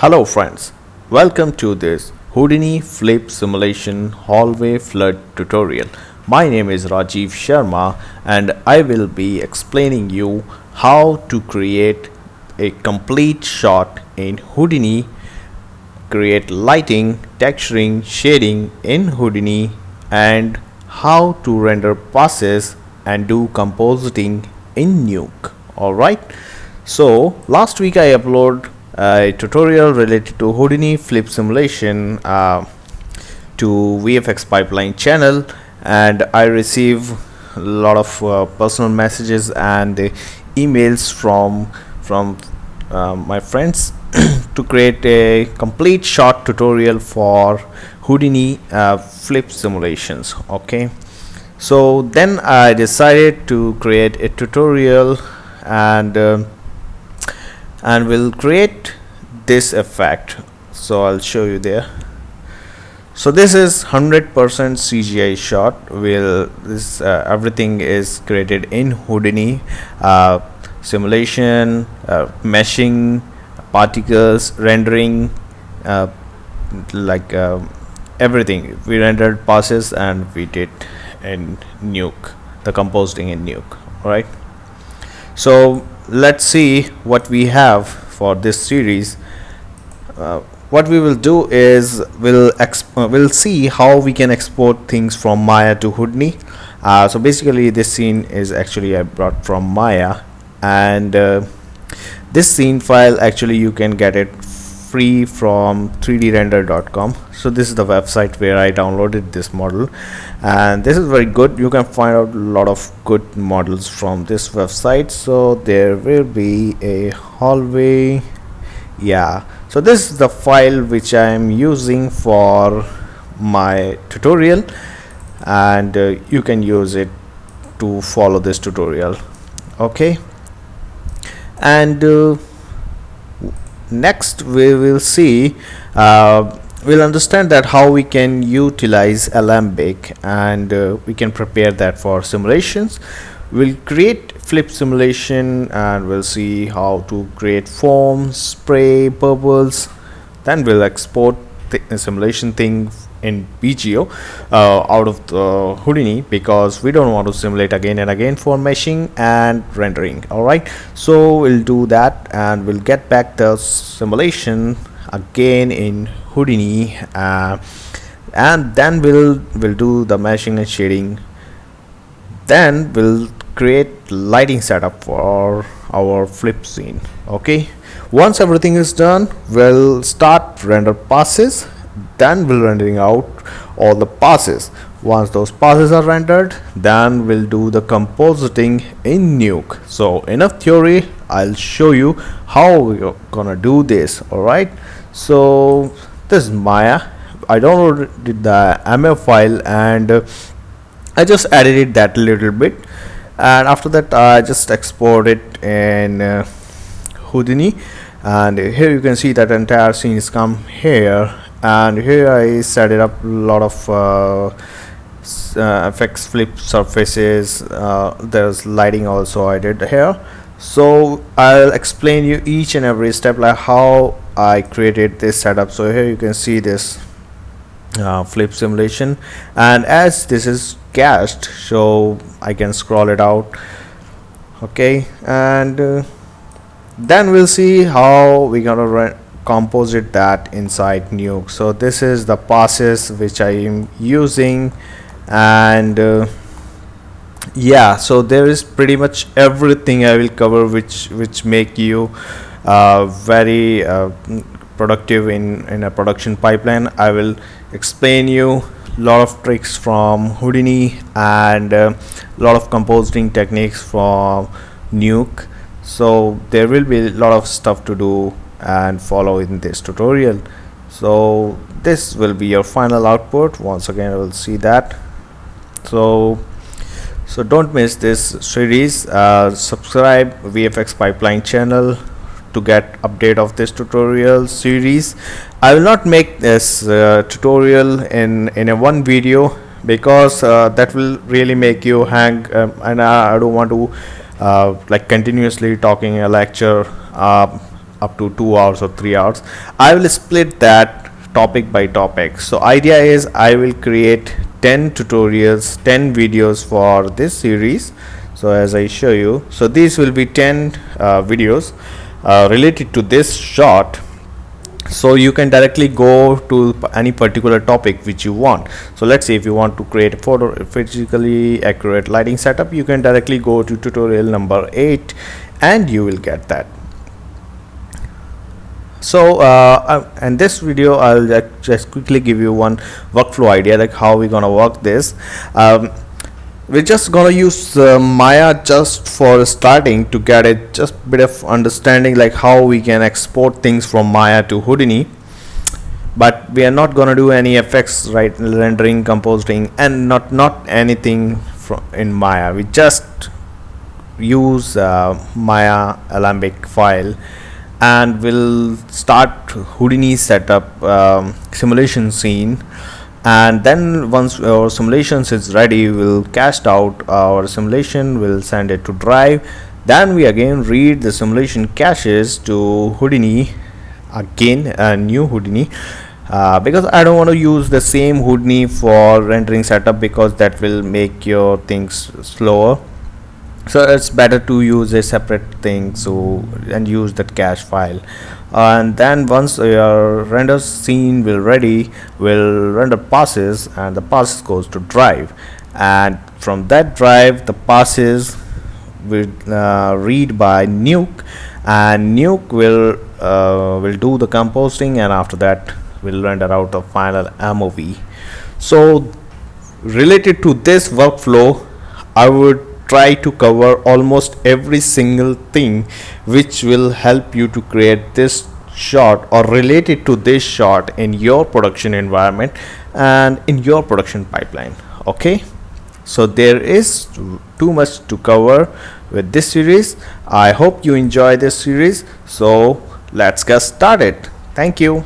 Hello friends, welcome to this Houdini flip simulation hallway flood tutorial. My name is Rajiv Sharma and I will be explaining you how to create a complete shot in Houdini, create lighting, texturing, shading in Houdini, and how to render passes and do compositing in Nuke. Alright, so last week I uploaded a tutorial related to Houdini flip simulation to vfxpipeline channel, and I receive a lot of personal messages and emails from my friends to create a complete short tutorial for Houdini flip simulations. Okay, so then I decided to create a tutorial and we'll create this effect. So I'll show you there. So this is 100% CGI shot. Everything is created in Houdini, simulation, meshing, particles, rendering, everything. We rendered passes and we did in Nuke, the compositing in Nuke. Alright, so let's see what we have for this series. What we will do is we'll see how we can export things from Maya to Houdini. So basically this scene is actually I brought from Maya, and this scene file actually you can get it free from 3drender.com. so this is the website where I downloaded this model, and this is very good. You can find out a lot of good models from this website. So there will be a hallway. Yeah, so this is the file which I am using for my tutorial, and you can use it to follow this tutorial. Okay, and next we will see we'll understand that how we can utilize alembic, and we can prepare that for simulations. We'll create flip simulation and we'll see how to create foam, spray, bubbles. Then we'll export the simulation thing in bGEO out of the Houdini, because we don't want to simulate again and again for meshing and rendering. Alright, so we'll do that and we'll get back the simulation again in Houdini, and then we'll do the meshing and shading. Then we'll create lighting setup for our flip scene. Okay, once everything is done, we'll start render passes. Then we'll rendering out all the passes. Once those passes are rendered, then we'll do the compositing in Nuke. So enough theory, I'll show you how we're gonna do this. Alright, so this is Maya. I downloaded the MF file and I just edited that a little bit, and after that I just export it in Houdini, and here you can see that entire scene is come here, and here I set it up a lot of effects, flip surfaces, there's lighting also I did here. So I'll explain you each and every step, like how I created this setup. So here you can see this flip simulation, and as this is cached, so I can scroll it out. Okay, and then we'll see how we're gonna composite that inside Nuke. So this is the passes which I am using, and yeah, so there is pretty much everything I will cover which make you very productive in a production pipeline. I will explain you a lot of tricks from Houdini and a lot of compositing techniques from Nuke. So there will be a lot of stuff to do and follow in this tutorial. So this will be your final output. Once again I will see that. So don't miss this series. Subscribe vfxpipeline channel to get update of this tutorial series. I will not make this tutorial in a one video, because that will really make you hang, and I don't want to like continuously talking a lecture. up to 2 hours or 3 hours. I will split that topic by topic. So idea is I will create 10 tutorials, 10 videos for this series. So as I show you, so these will be 10 videos related to this shot. So you can directly go to any particular topic which you want. So let's say if you want to create a physically accurate lighting setup, you can directly go to tutorial number 8 and you will get that. So in this video I'll just quickly give you one workflow idea, like how we're gonna work this. We're just gonna use Maya just for starting to get a just bit of understanding, like how we can export things from Maya to Houdini. But we are not gonna do any effects, right, rendering, compositing, and not anything from in Maya. We just use Maya alembic file, and we'll start Houdini setup simulation scene. And then once our simulations is ready, we'll cast out our simulation, we'll send it to drive. Then we again read the simulation caches to Houdini, again a new Houdini, because I don't want to use the same Houdini for rendering setup, because that will make your things slower. So it's better to use a separate thing, so and use that cache file. And then once your render scene will ready, will render passes, and the passes goes to drive, and from that drive the passes will read by Nuke, and Nuke will do the compositing, and after that will render out the final MOV. So related to this workflow, I would try to cover almost every single thing which will help you to create this shot or related to this shot in your production environment and in your production pipeline. Okay, so there is too much to cover with this series. I hope you enjoy this series, so let's get started. Thank you.